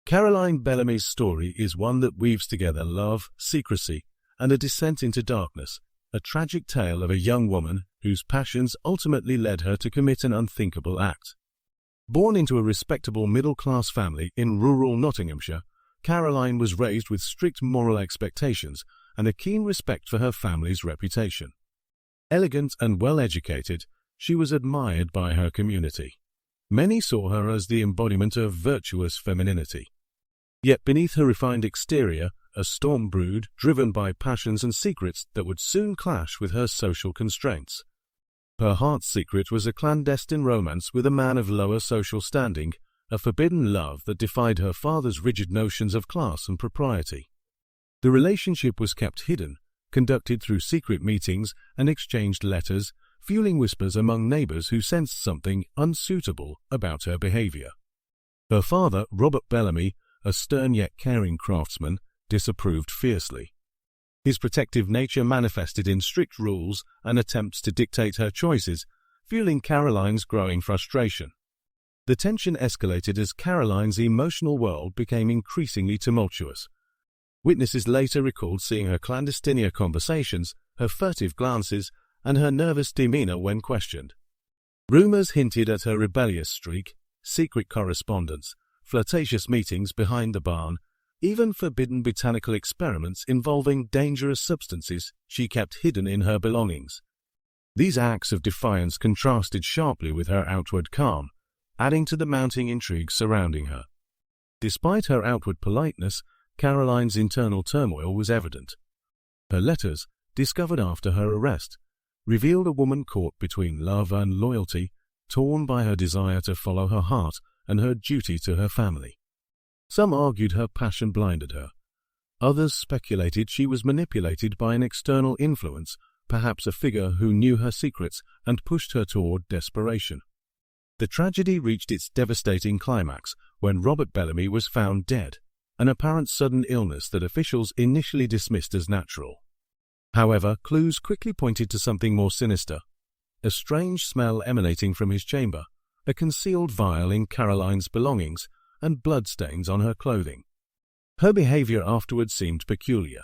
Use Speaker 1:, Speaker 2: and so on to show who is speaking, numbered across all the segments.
Speaker 1: Caroline Bellamy's story is one that weaves together love, secrecy, and a descent into darkness, a tragic tale of a young woman whose passions ultimately led her to commit an unthinkable act. Born into a respectable middle-class family in rural Nottinghamshire, Caroline was raised with strict moral expectations and a keen respect for her family's reputation. Elegant and well-educated, she was admired by her community. Many saw her as the embodiment of virtuous femininity. Yet beneath her refined exterior, a storm brewed, driven by passions and secrets that would soon clash with her social constraints. Her heart's secret was a clandestine romance with a man of lower social standing, a forbidden love that defied her father's rigid notions of class and propriety. The relationship was kept hidden, conducted through secret meetings and exchanged letters, fueling whispers among neighbors who sensed something unsuitable about her behavior. Her father, Robert Bellamy, a stern yet caring craftsman, disapproved fiercely. His protective nature manifested in strict rules and attempts to dictate her choices, fueling Caroline's growing frustration. The tension escalated as Caroline's emotional world became increasingly tumultuous. Witnesses later recalled seeing her clandestine conversations, her furtive glances, and her nervous demeanor when questioned. Rumors hinted at her rebellious streak, secret correspondence, flirtatious meetings behind the barn, even forbidden botanical experiments involving dangerous substances she kept hidden in her belongings. These acts of defiance contrasted sharply with her outward calm, adding to the mounting intrigue surrounding her. Despite her outward politeness, Caroline's internal turmoil was evident. Her letters, discovered after her arrest, revealed a woman caught between love and loyalty, torn by her desire to follow her heart and her duty to her family. Some argued her passion blinded her. Others speculated she was manipulated by an external influence, perhaps a figure who knew her secrets and pushed her toward desperation. The tragedy reached its devastating climax when Robert Bellamy was found dead, an apparent sudden illness that officials initially dismissed as natural. However, clues quickly pointed to something more sinister. A strange smell emanating from his chamber, a concealed vial in Caroline's belongings, and bloodstains on her clothing. Her behavior afterwards seemed peculiar.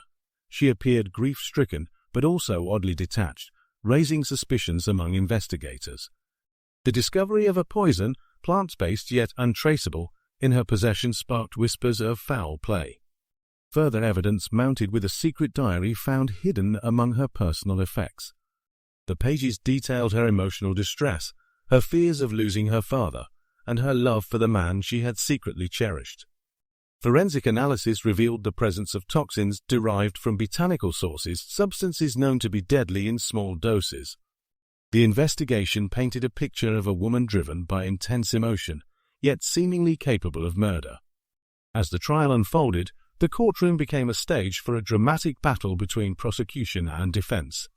Speaker 1: She appeared grief-stricken, but also oddly detached, raising suspicions among investigators. The discovery of a poison, plant-based yet untraceable, in her possession sparked whispers of foul play. Further evidence mounted with a secret diary found hidden among her personal effects. The pages detailed her emotional distress, her fears of losing her father, and her love for the man she had secretly cherished. Forensic analysis revealed the presence of toxins derived from botanical sources, substances known to be deadly in small doses. The investigation painted a picture of a woman driven by intense emotion, yet seemingly capable of murder. As the trial unfolded, the courtroom became a stage for a dramatic battle between prosecution and defense.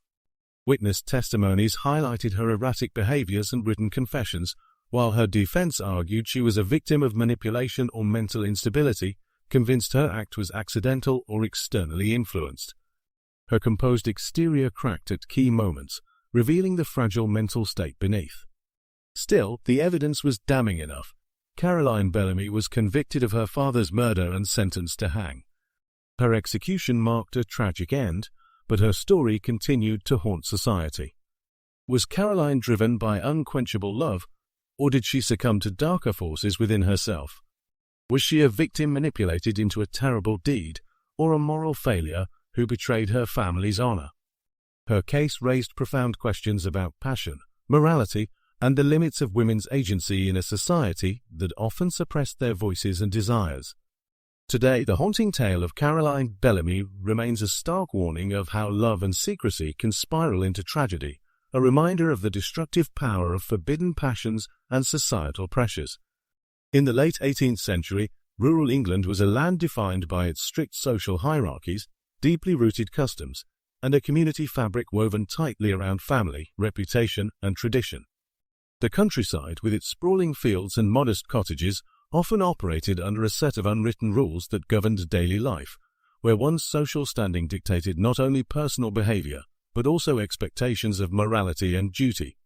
Speaker 1: Witness testimonies highlighted her erratic behaviors and written confessions, while her defense argued she was a victim of manipulation or mental instability, convinced her act was accidental or externally influenced. Her composed exterior cracked at key moments, revealing the fragile mental state beneath. Still, the evidence was damning enough. Caroline Bellamy was convicted of her father's murder and sentenced to hang. Her execution marked a tragic end, but her story continued to haunt society. Was Caroline driven by unquenchable love, or did she succumb to darker forces within herself? Was she a victim manipulated into a terrible deed, or a moral failure who betrayed her family's honor? Her case raised profound questions about passion, morality, and the limits of women's agency in a society that often suppressed their voices and desires. Today, the haunting tale of Caroline Bellamy remains a stark warning of how love and secrecy can spiral into tragedy, a reminder of the destructive power of forbidden passions and societal pressures. In the late 18th century, rural England was a land defined by its strict social hierarchies, deeply rooted customs, and a community fabric woven tightly around family, reputation, and tradition. The countryside, with its sprawling fields and modest cottages, often operated under a set of unwritten rules that governed daily life, where one's social standing dictated not only personal behavior, but also expectations of morality and duty.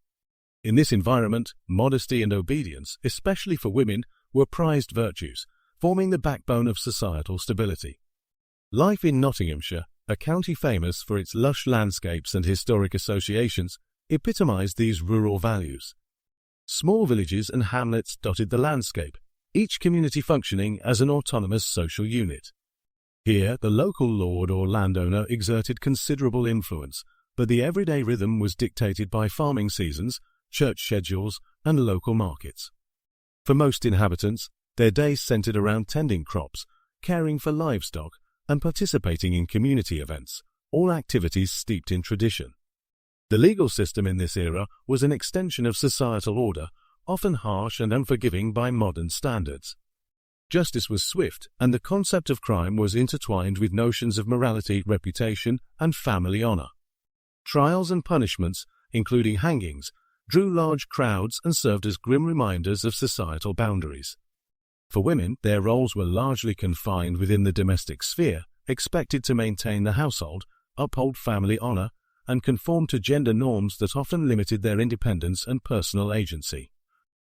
Speaker 1: In this environment, modesty and obedience, especially for women, were prized virtues, forming the backbone of societal stability. Life in Nottinghamshire, a county famous for its lush landscapes and historic associations, epitomized these rural values. Small villages and hamlets dotted the landscape, each community functioning as an autonomous social unit. Here, the local lord or landowner exerted considerable influence, but the everyday rhythm was dictated by farming seasons, church schedules, and local markets. For most inhabitants, their days centered around tending crops, caring for livestock, and participating in community events, all activities steeped in tradition. The legal system in this era was an extension of societal order, often harsh and unforgiving by modern standards. Justice was swift, and the concept of crime was intertwined with notions of morality, reputation, and family honor. Trials and punishments, including hangings, drew large crowds and served as grim reminders of societal boundaries. For women, their roles were largely confined within the domestic sphere, expected to maintain the household, uphold family honor, and conform to gender norms that often limited their independence and personal agency.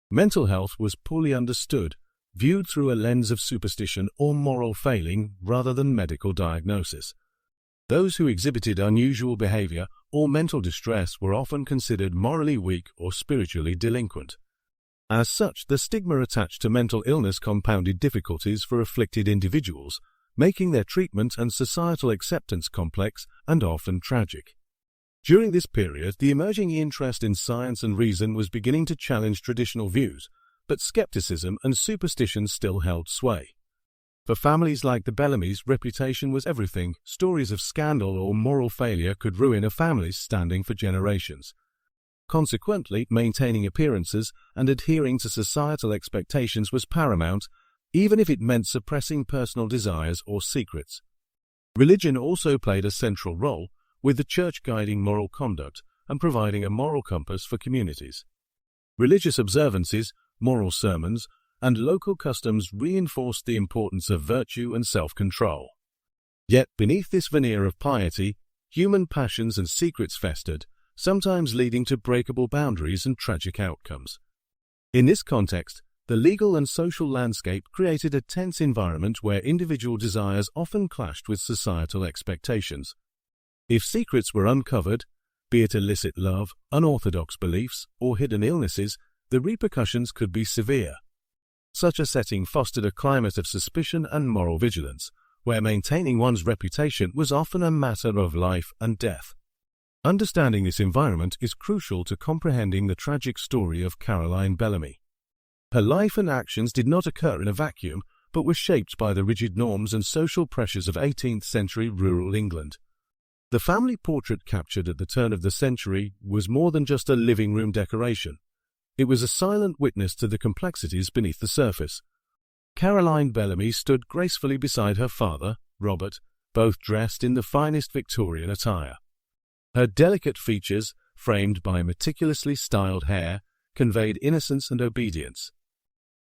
Speaker 1: Mental health was poorly understood, viewed through a lens of superstition or moral failing rather than medical diagnosis. Those who exhibited unusual behavior or mental distress were often considered morally weak or spiritually delinquent. As such, the stigma attached to mental illness compounded difficulties for afflicted individuals, making their treatment and societal acceptance complex and often tragic. During this period, the emerging interest in science and reason was beginning to challenge traditional views, but skepticism and superstition still held sway. For families like the Bellamys, reputation was everything. Stories of scandal or moral failure could ruin a family's standing for generations. Consequently, maintaining appearances and adhering to societal expectations was paramount, even if it meant suppressing personal desires or secrets. Religion also played a central role, with the church guiding moral conduct and providing a moral compass for communities. Religious observances, moral sermons, and local customs reinforced the importance of virtue and self-control. Yet beneath this veneer of piety, human passions and secrets festered, sometimes leading to breakable boundaries and tragic outcomes. In this context, the legal and social landscape created a tense environment where individual desires often clashed with societal expectations. If secrets were uncovered, be it illicit love, unorthodox beliefs, or hidden illnesses, the repercussions could be severe. Such a setting fostered a climate of suspicion and moral vigilance, where maintaining one's reputation was often a matter of life and death. Understanding this environment is crucial to comprehending the tragic story of Caroline Bellamy. Her life and actions did not occur in a vacuum, but were shaped by the rigid norms and social pressures of 18th-century rural England. The family portrait captured at the turn of the century was more than just a living room decoration. It was a silent witness to the complexities beneath the surface. Caroline Bellamy stood gracefully beside her father, Robert, both dressed in the finest Victorian attire. Her delicate features, framed by meticulously styled hair, conveyed innocence and obedience.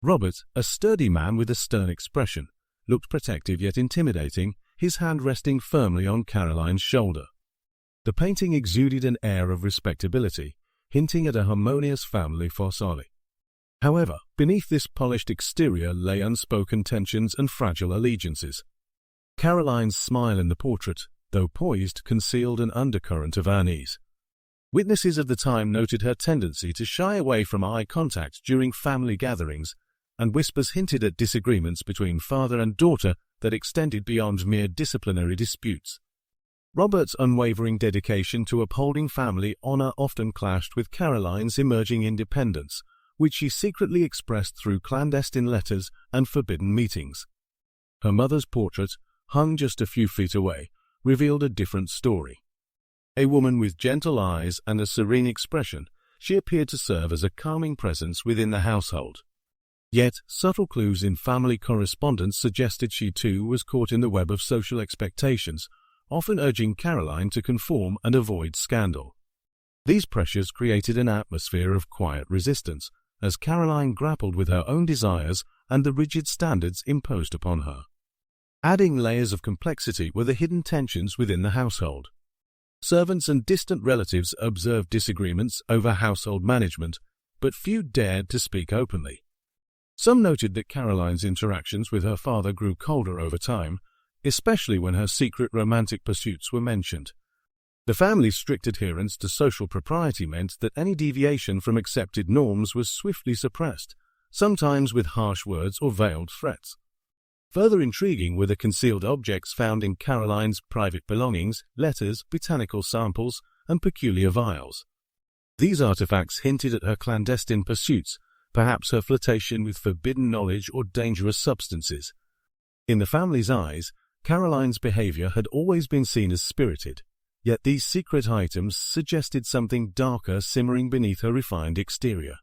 Speaker 1: Robert, a sturdy man with a stern expression, looked protective yet intimidating, his hand resting firmly on Caroline's shoulder. The painting exuded an air of respectability, hinting at a harmonious family fossoli. However, beneath this polished exterior lay unspoken tensions and fragile allegiances. Caroline's smile in the portrait, though poised, concealed an undercurrent of unease. Witnesses of the time noted her tendency to shy away from eye contact during family gatherings, and whispers hinted at disagreements between father and daughter that extended beyond mere disciplinary disputes. Robert's unwavering dedication to upholding family honor often clashed with Caroline's emerging independence, which she secretly expressed through clandestine letters and forbidden meetings. Her mother's portrait, hung just a few feet away, revealed a different story. A woman with gentle eyes and a serene expression, she appeared to serve as a calming presence within the household. Yet, subtle clues in family correspondence suggested she too was caught in the web of social expectations, often urging Caroline to conform and avoid scandal. These pressures created an atmosphere of quiet resistance, as Caroline grappled with her own desires and the rigid standards imposed upon her. Adding layers of complexity were the hidden tensions within the household. Servants and distant relatives observed disagreements over household management, but few dared to speak openly. Some noted that Caroline's interactions with her father grew colder over time, especially when her secret romantic pursuits were mentioned. The family's strict adherence to social propriety meant that any deviation from accepted norms was swiftly suppressed, sometimes with harsh words or veiled threats. Further intriguing were the concealed objects found in Caroline's private belongings, letters, botanical samples, and peculiar vials. These artifacts hinted at her clandestine pursuits, perhaps her flirtation with forbidden knowledge or dangerous substances. In the family's eyes, Caroline's behavior had always been seen as spirited, yet these secret items suggested something darker simmering beneath her refined exterior.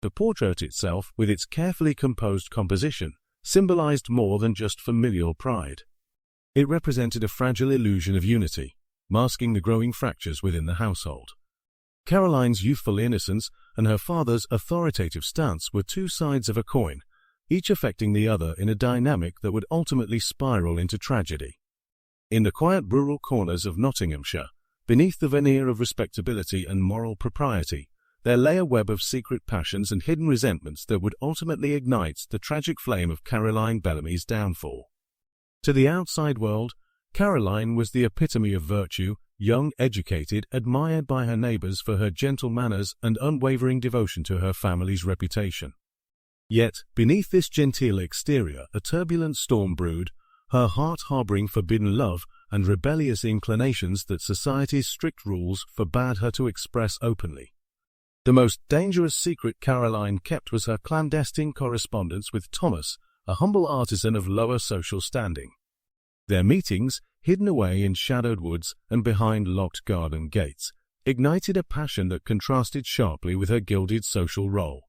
Speaker 1: The portrait itself, with its carefully composed composition, symbolized more than just familial pride. It represented a fragile illusion of unity, masking the growing fractures within the household. Caroline's youthful innocence and her father's authoritative stance were two sides of a coin, each affecting the other in a dynamic that would ultimately spiral into tragedy. In the quiet rural corners of Nottinghamshire, beneath the veneer of respectability and moral propriety, there lay a web of secret passions and hidden resentments that would ultimately ignite the tragic flame of Caroline Bellamy's downfall. To the outside world, Caroline was the epitome of virtue, young, educated, admired by her neighbors for her gentle manners and unwavering devotion to her family's reputation. Yet, beneath this genteel exterior, a turbulent storm brewed, her heart harboring forbidden love and rebellious inclinations that society's strict rules forbade her to express openly. The most dangerous secret Caroline kept was her clandestine correspondence with Thomas, a humble artisan of lower social standing. Their meetings, hidden away in shadowed woods and behind locked garden gates, ignited a passion that contrasted sharply with her gilded social role.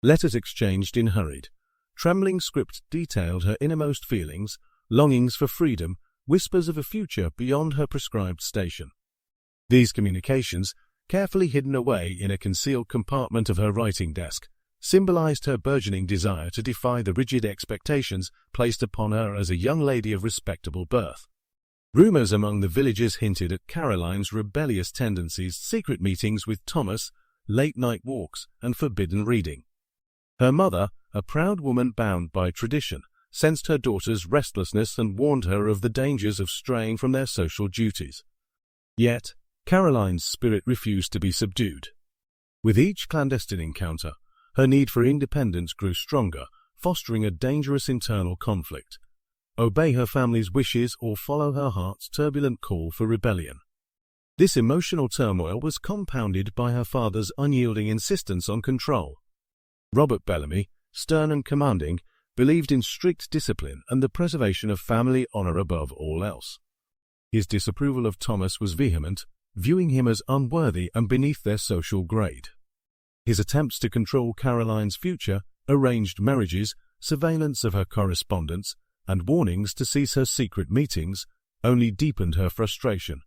Speaker 1: Letters exchanged in hurried, trembling script detailed her innermost feelings, longings for freedom, whispers of a future beyond her prescribed station. These communications, carefully hidden away in a concealed compartment of her writing desk, symbolized her burgeoning desire to defy the rigid expectations placed upon her as a young lady of respectable birth. Rumors among the villagers hinted at Caroline's rebellious tendencies, secret meetings with Thomas, late-night walks, and forbidden reading. Her mother, a proud woman bound by tradition, sensed her daughter's restlessness and warned her of the dangers of straying from their social duties. Yet, Caroline's spirit refused to be subdued. With each clandestine encounter, her need for independence grew stronger, fostering a dangerous internal conflict. Obey her family's wishes or follow her heart's turbulent call for rebellion. This emotional turmoil was compounded by her father's unyielding insistence on control. Robert Bellamy, stern and commanding, believed in strict discipline and the preservation of family honor above all else. His disapproval of Thomas was vehement, viewing him as unworthy and beneath their social grade. His attempts to control Caroline's future, arranged marriages, surveillance of her correspondence, and warnings to cease her secret meetings only deepened her frustration.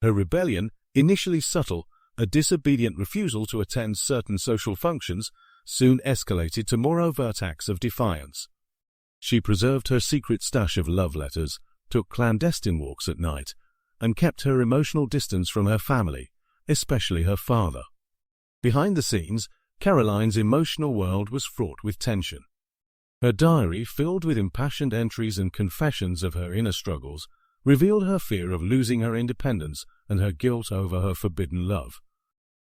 Speaker 1: Her rebellion, initially subtle, a disobedient refusal to attend certain social functions, soon escalated to more overt acts of defiance. She preserved her secret stash of love letters, took clandestine walks at night, and kept her emotional distance from her family, especially her father. Behind the scenes, Caroline's emotional world was fraught with tension. Her diary, filled with impassioned entries and confessions of her inner struggles, revealed her fear of losing her independence and her guilt over her forbidden love.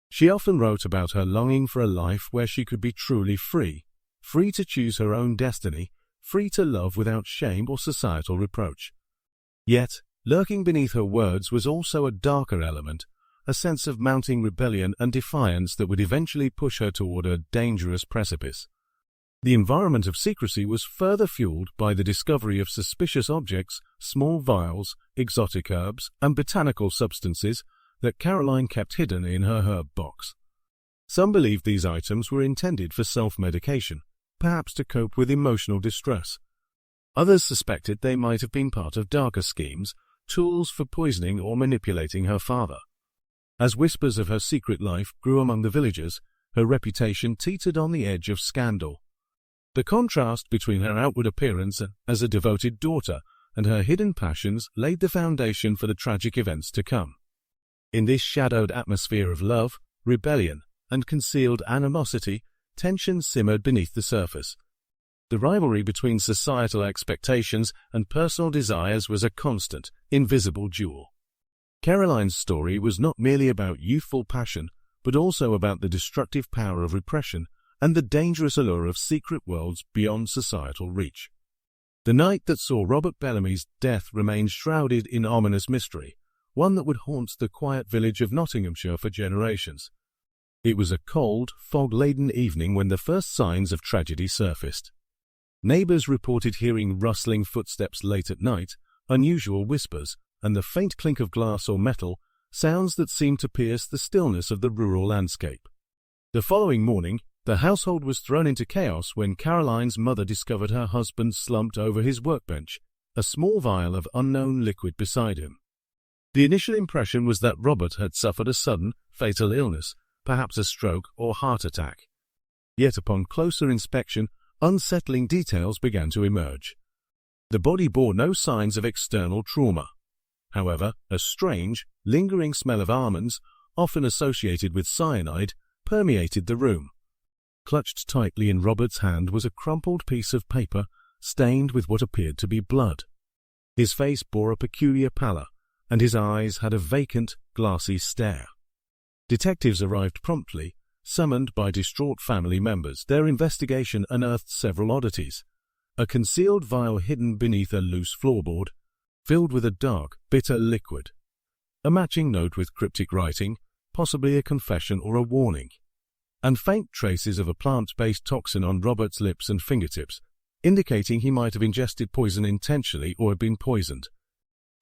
Speaker 1: She often wrote about her longing for a life where she could be truly free, free to choose her own destiny, free to love without shame or societal reproach. Yet, lurking beneath her words was also a darker element, a sense of mounting rebellion and defiance that would eventually push her toward a dangerous precipice. The environment of secrecy was further fueled by the discovery of suspicious objects, small vials, exotic herbs, and botanical substances that Caroline kept hidden in her herb box. Some believed these items were intended for self-medication, perhaps to cope with emotional distress. Others suspected they might have been part of darker schemes, tools for poisoning or manipulating her father. As whispers of her secret life grew among the villagers, her reputation teetered on the edge of scandal. The contrast between her outward appearance as a devoted daughter and her hidden passions laid the foundation for the tragic events to come. In this shadowed atmosphere of love, rebellion, and concealed animosity, tension simmered beneath the surface. The rivalry between societal expectations and personal desires was a constant, invisible duel. Caroline's story was not merely about youthful passion, but also about the destructive power of repression and the dangerous allure of secret worlds beyond societal reach. The night that saw Robert Bellamy's death remained shrouded in ominous mystery, one that would haunt the quiet village of Nottinghamshire for generations. It was a cold, fog-laden evening when the first signs of tragedy surfaced. Neighbours reported hearing rustling footsteps late at night, unusual whispers, and the faint clink of glass or metal, sounds that seemed to pierce the stillness of the rural landscape. The following morning, the household was thrown into chaos when Caroline's mother discovered her husband slumped over his workbench, a small vial of unknown liquid beside him. The initial impression was that Robert had suffered a sudden, fatal illness, perhaps a stroke or heart attack. Yet upon closer inspection, unsettling details began to emerge. The body bore no signs of external trauma. However, a strange, lingering smell of almonds, often associated with cyanide, permeated the room. Clutched tightly in Robert's hand was a crumpled piece of paper stained with what appeared to be blood. His face bore a peculiar pallor, and his eyes had a vacant, glassy stare. Detectives arrived promptly, summoned by distraught family members. Their investigation unearthed several oddities. A concealed vial hidden beneath a loose floorboard, filled with a dark, bitter liquid. A matching note with cryptic writing, possibly a confession or a warning. And faint traces of a plant-based toxin on Robert's lips and fingertips, indicating he might have ingested poison intentionally or had been poisoned.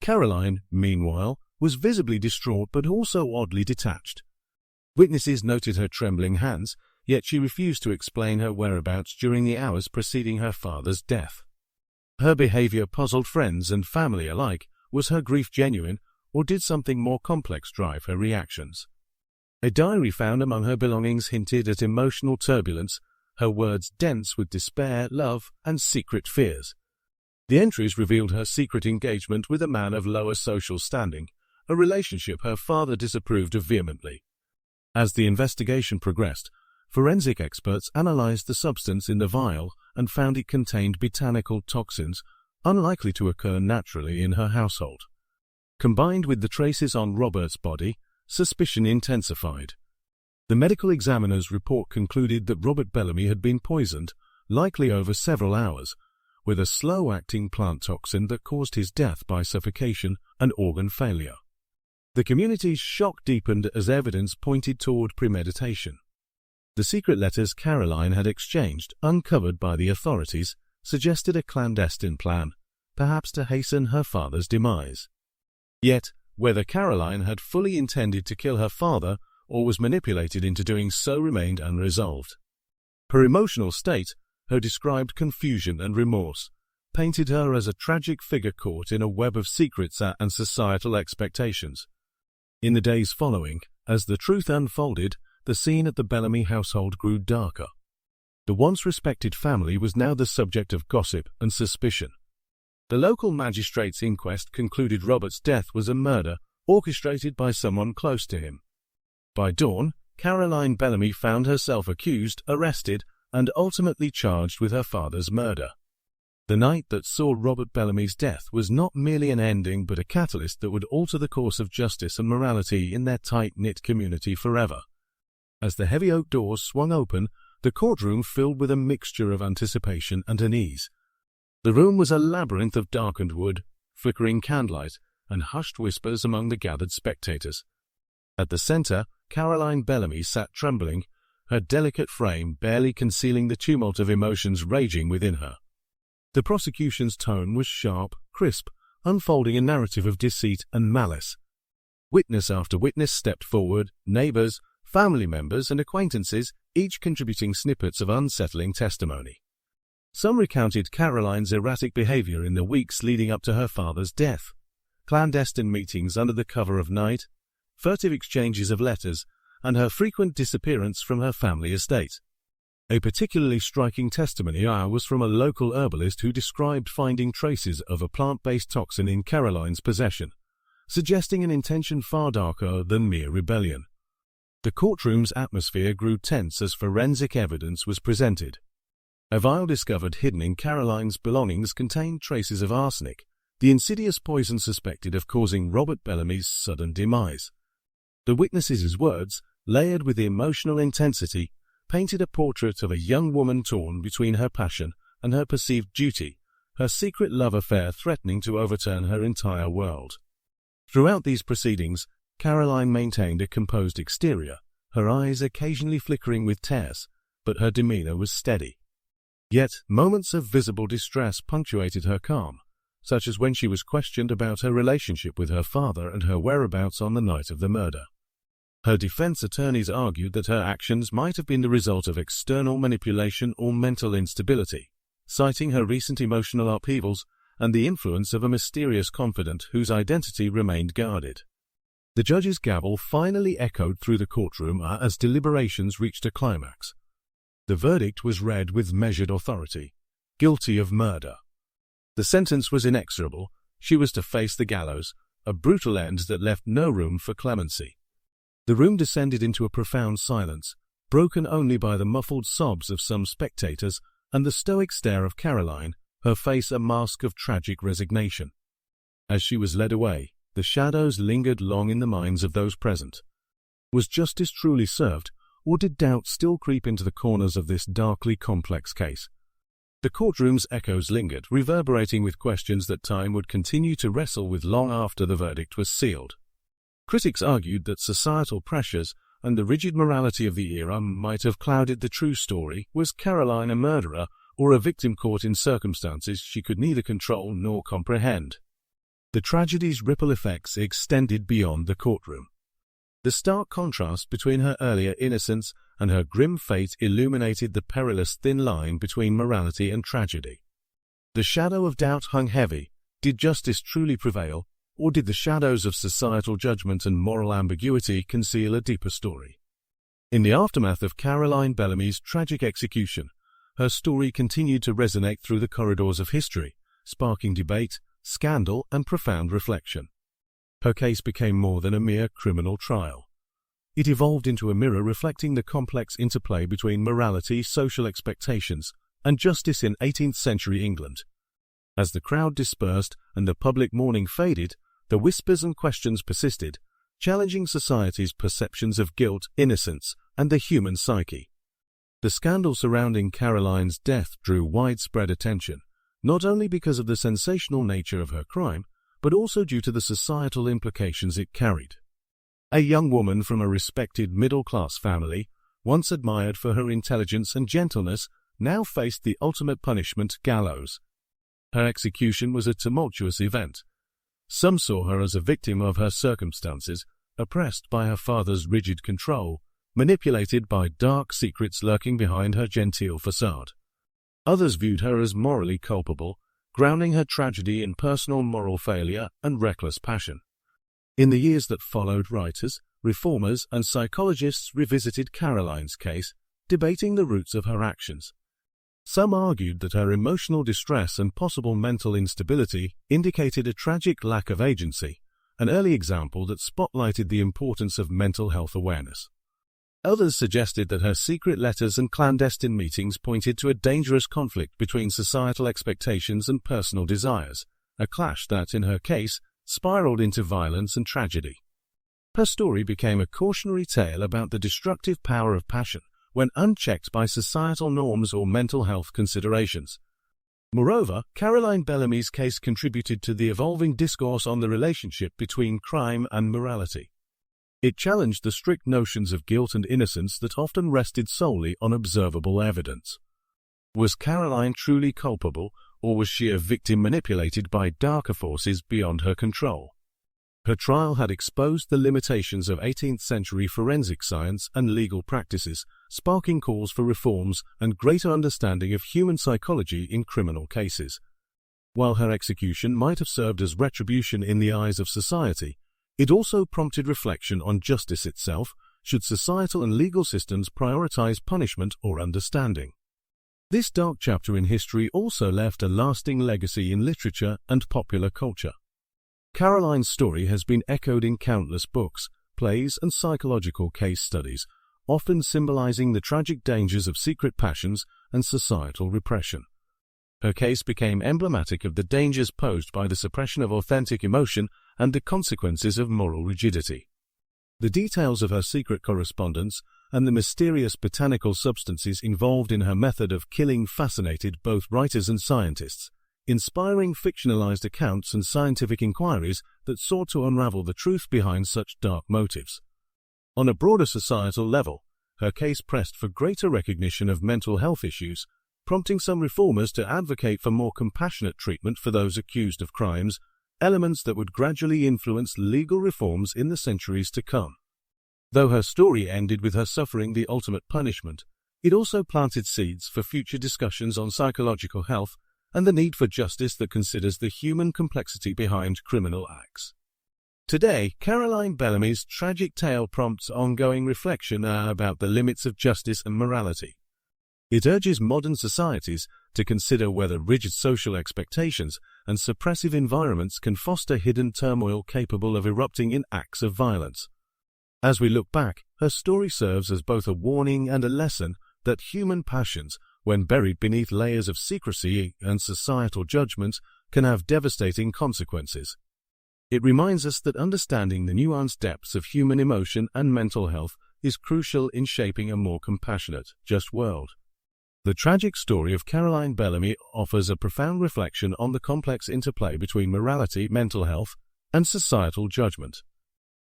Speaker 1: Caroline, meanwhile, was visibly distraught but also oddly detached. Witnesses noted her trembling hands, yet she refused to explain her whereabouts during the hours preceding her father's death. Her behavior puzzled friends and family alike. Was her grief genuine, or did something more complex drive her reactions? A diary found among her belongings hinted at emotional turbulence, her words dense with despair, love, and secret fears. The entries revealed her secret engagement with a man of lower social standing, a relationship her father disapproved of vehemently. As the investigation progressed, forensic experts analyzed the substance in the vial and found it contained botanical toxins unlikely to occur naturally in her household. Combined with the traces on Robert's body, suspicion intensified. The medical examiner's report concluded that Robert Bellamy had been poisoned, likely over several hours, with a slow-acting plant toxin that caused his death by suffocation and organ failure. The community's shock deepened as evidence pointed toward premeditation. The secret letters Caroline had exchanged, uncovered by the authorities, suggested a clandestine plan, perhaps to hasten her father's demise. Yet, whether Caroline had fully intended to kill her father or was manipulated into doing so remained unresolved. Her emotional state, her described confusion and remorse, painted her as a tragic figure caught in a web of secrets and societal expectations. In the days following, as the truth unfolded, the scene at the Bellamy household grew darker. The once respected family was now the subject of gossip and suspicion. The local magistrate's inquest concluded Robert's death was a murder orchestrated by someone close to him. By dawn, Caroline Bellamy found herself accused, arrested, and ultimately charged with her father's murder. The night that saw Robert Bellamy's death was not merely an ending but a catalyst that would alter the course of justice and morality in their tight-knit community forever. As the heavy oak doors swung open, the courtroom filled with a mixture of anticipation and unease. The room was a labyrinth of darkened wood, flickering candlelight, and hushed whispers among the gathered spectators. At the center, Caroline Bellamy sat trembling, her delicate frame barely concealing the tumult of emotions raging within her. The prosecution's tone was sharp, crisp, unfolding a narrative of deceit and malice. Witness after witness stepped forward, neighbors, family members, and acquaintances, each contributing snippets of unsettling testimony. Some recounted Caroline's erratic behavior in the weeks leading up to her father's death, clandestine meetings under the cover of night, furtive exchanges of letters, and her frequent disappearance from her family estate. A particularly striking testimony was from a local herbalist who described finding traces of a plant-based toxin in Caroline's possession, suggesting an intention far darker than mere rebellion. The courtroom's atmosphere grew tense as forensic evidence was presented. A vial discovered hidden in Caroline's belongings contained traces of arsenic, the insidious poison suspected of causing Robert Bellamy's sudden demise. The witnesses' words, layered with emotional intensity, painted a portrait of a young woman torn between her passion and her perceived duty, her secret love affair threatening to overturn her entire world. Throughout these proceedings, Caroline maintained a composed exterior, her eyes occasionally flickering with tears, but her demeanor was steady. Yet moments of visible distress punctuated her calm, such as when she was questioned about her relationship with her father and her whereabouts on the night of the murder. Her defense attorneys argued that her actions might have been the result of external manipulation or mental instability, citing her recent emotional upheavals and the influence of a mysterious confidant whose identity remained guarded. The judge's gavel finally echoed through the courtroom as deliberations reached a climax. The verdict was read with measured authority: guilty of murder. The sentence was inexorable. She was to face the gallows, a brutal end that left no room for clemency. The room descended into a profound silence, broken only by the muffled sobs of some spectators and the stoic stare of Caroline, her face a mask of tragic resignation. As she was led away, the shadows lingered long in the minds of those present. Was justice truly served, or did doubt still creep into the corners of this darkly complex case? The courtroom's echoes lingered, reverberating with questions that time would continue to wrestle with long after the verdict was sealed. Critics argued that societal pressures and the rigid morality of the era might have clouded the true story. Was Caroline a murderer or a victim caught in circumstances she could neither control nor comprehend? The tragedy's ripple effects extended beyond the courtroom. The stark contrast between her earlier innocence and her grim fate illuminated the perilous thin line between morality and tragedy. The shadow of doubt hung heavy. Did justice truly prevail, or did the shadows of societal judgment and moral ambiguity conceal a deeper story? In the aftermath of Caroline Bellamy's tragic execution, her story continued to resonate through the corridors of history, sparking debate, scandal, and profound reflection. Her case became more than a mere criminal trial. It evolved into a mirror reflecting the complex interplay between morality, social expectations, and justice in 18th-century England. As the crowd dispersed and the public mourning faded, the whispers and questions persisted, challenging society's perceptions of guilt, innocence, and the human psyche. The scandal surrounding Caroline's death drew widespread attention, not only because of the sensational nature of her crime, but also due to the societal implications it carried. A young woman from a respected middle-class family, once admired for her intelligence and gentleness, now faced the ultimate punishment, gallows. Her execution was a tumultuous event. Some saw her as a victim of her circumstances, oppressed by her father's rigid control, manipulated by dark secrets lurking behind her genteel facade. Others viewed her as morally culpable, grounding her tragedy in personal moral failure and reckless passion. In the years that followed, writers, reformers, and psychologists revisited Caroline's case, debating the roots of her actions. Some argued that her emotional distress and possible mental instability indicated a tragic lack of agency, an early example that spotlighted the importance of mental health awareness. Others suggested that her secret letters and clandestine meetings pointed to a dangerous conflict between societal expectations and personal desires, a clash that, in her case, spiraled into violence and tragedy. Her story became a cautionary tale about the destructive power of passion when unchecked by societal norms or mental health considerations. Moreover, Caroline Bellamy's case contributed to the evolving discourse on the relationship between crime and morality. It challenged the strict notions of guilt and innocence that often rested solely on observable evidence. Was Caroline truly culpable, or was she a victim manipulated by darker forces beyond her control? Her trial had exposed the limitations of 18th-century forensic science and legal practices, sparking calls for reforms and greater understanding of human psychology in criminal cases. While her execution might have served as retribution in the eyes of society, it also prompted reflection on justice itself. Should societal and legal systems prioritize punishment or understanding? This dark chapter in history also left a lasting legacy in literature and popular culture. Caroline's story has been echoed in countless books, plays and psychological case studies, often symbolizing the tragic dangers of secret passions and societal repression. Her case became emblematic of the dangers posed by the suppression of authentic emotion and the consequences of moral rigidity. The details of her secret correspondence and the mysterious botanical substances involved in her method of killing fascinated both writers and scientists, inspiring fictionalized accounts and scientific inquiries that sought to unravel the truth behind such dark motives. On a broader societal level, her case pressed for greater recognition of mental health issues, prompting some reformers to advocate for more compassionate treatment for those accused of crimes, elements that would gradually influence legal reforms in the centuries to come. Though her story ended with her suffering the ultimate punishment, it also planted seeds for future discussions on psychological health and the need for justice that considers the human complexity behind criminal acts. Today, Caroline Bellamy's tragic tale prompts ongoing reflection about the limits of justice and morality. It urges modern societies to consider whether rigid social expectations and suppressive environments can foster hidden turmoil capable of erupting in acts of violence. As we look back, her story serves as both a warning and a lesson that human passions, when buried beneath layers of secrecy and societal judgment, can have devastating consequences. It reminds us that understanding the nuanced depths of human emotion and mental health is crucial in shaping a more compassionate, just world. The tragic story of Caroline Bellamy offers a profound reflection on the complex interplay between morality, mental health, and societal judgment.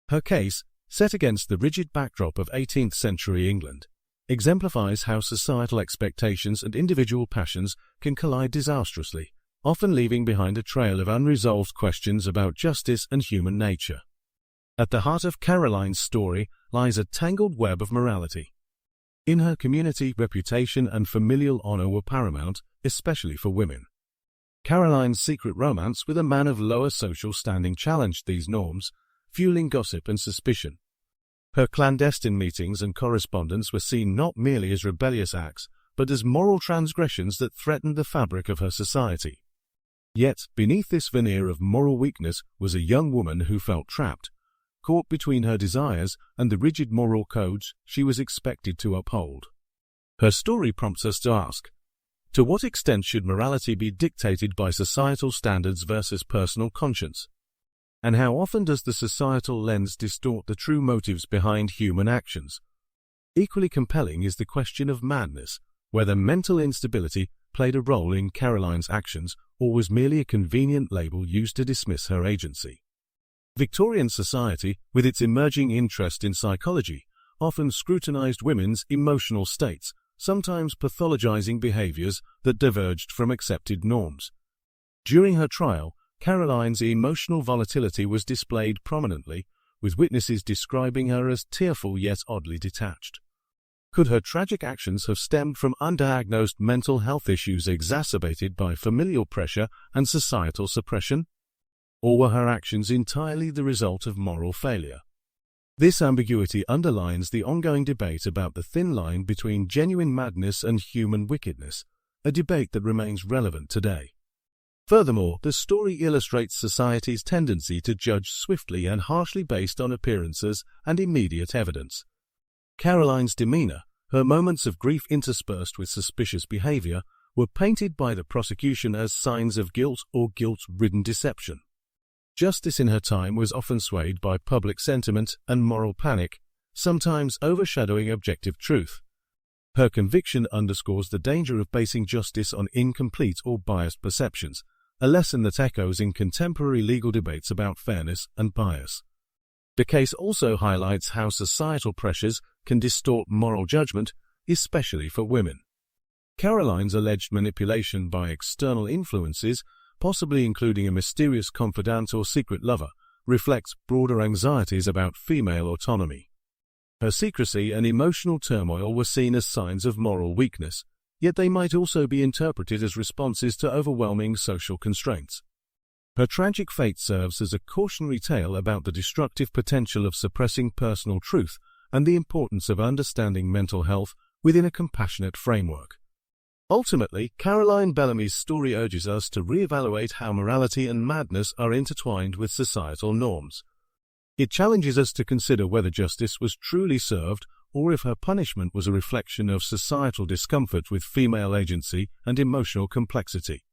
Speaker 1: Her case, set against the rigid backdrop of 18th century England, exemplifies how societal expectations and individual passions can collide disastrously, often leaving behind a trail of unresolved questions about justice and human nature. At the heart of Caroline's story lies a tangled web of morality. In her community, reputation and familial honor were paramount, especially for women. Caroline's secret romance with a man of lower social standing challenged these norms, fueling gossip and suspicion. Her clandestine meetings and correspondence were seen not merely as rebellious acts, but as moral transgressions that threatened the fabric of her society. Yet, beneath this veneer of moral weakness was a young woman who felt trapped, caught between her desires and the rigid moral codes she was expected to uphold. Her story prompts us to ask, to what extent should morality be dictated by societal standards versus personal conscience? And how often does the societal lens distort the true motives behind human actions? Equally compelling is the question of madness, whether mental instability played a role in Caroline's actions or was merely a convenient label used to dismiss her agency. Victorian society, with its emerging interest in psychology, often scrutinized women's emotional states, sometimes pathologizing behaviors that diverged from accepted norms. During her trial, Caroline's emotional volatility was displayed prominently, with witnesses describing her as tearful yet oddly detached. Could her tragic actions have stemmed from undiagnosed mental health issues exacerbated by familial pressure and societal suppression? Or were her actions entirely the result of moral failure? This ambiguity underlines the ongoing debate about the thin line between genuine madness and human wickedness, a debate that remains relevant today. Furthermore, the story illustrates society's tendency to judge swiftly and harshly based on appearances and immediate evidence. Caroline's demeanor, her moments of grief interspersed with suspicious behavior, were painted by the prosecution as signs of guilt or guilt-ridden deception. Justice in her time was often swayed by public sentiment and moral panic, sometimes overshadowing objective truth. Her conviction underscores the danger of basing justice on incomplete or biased perceptions, a lesson that echoes in contemporary legal debates about fairness and bias. The case also highlights how societal pressures can distort moral judgment, especially for women. Caroline's alleged manipulation by external influences, possibly including a mysterious confidant or secret lover, reflects broader anxieties about female autonomy. Her secrecy and emotional turmoil were seen as signs of moral weakness, yet they might also be interpreted as responses to overwhelming social constraints. Her tragic fate serves as a cautionary tale about the destructive potential of suppressing personal truth and the importance of understanding mental health within a compassionate framework. Ultimately, Caroline Bellamy's story urges us to reevaluate how morality and madness are intertwined with societal norms. It challenges us to consider whether justice was truly served or if her punishment was a reflection of societal discomfort with female agency and emotional complexity.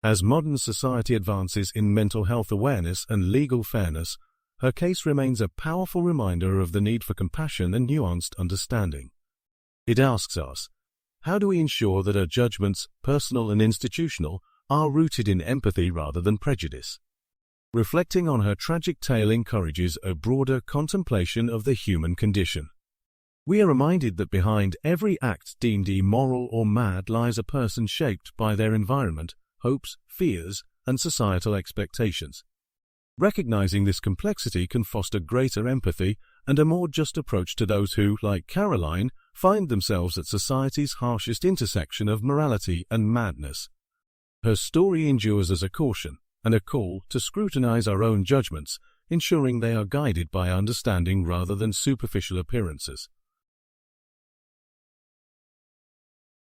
Speaker 1: As modern society advances in mental health awareness and legal fairness, her case remains a powerful reminder of the need for compassion and nuanced understanding. It asks us, how do we ensure that our judgments, personal and institutional, are rooted in empathy rather than prejudice? Reflecting on her tragic tale encourages a broader contemplation of the human condition. We are reminded that behind every act deemed immoral or mad lies a person shaped by their environment, hopes, fears, and societal expectations. Recognizing this complexity can foster greater empathy and a more just approach to those who, like Caroline, find themselves at society's harshest intersection of morality and madness. Her story endures as a caution and a call to scrutinize our own judgments, ensuring they are guided by understanding rather than superficial appearances.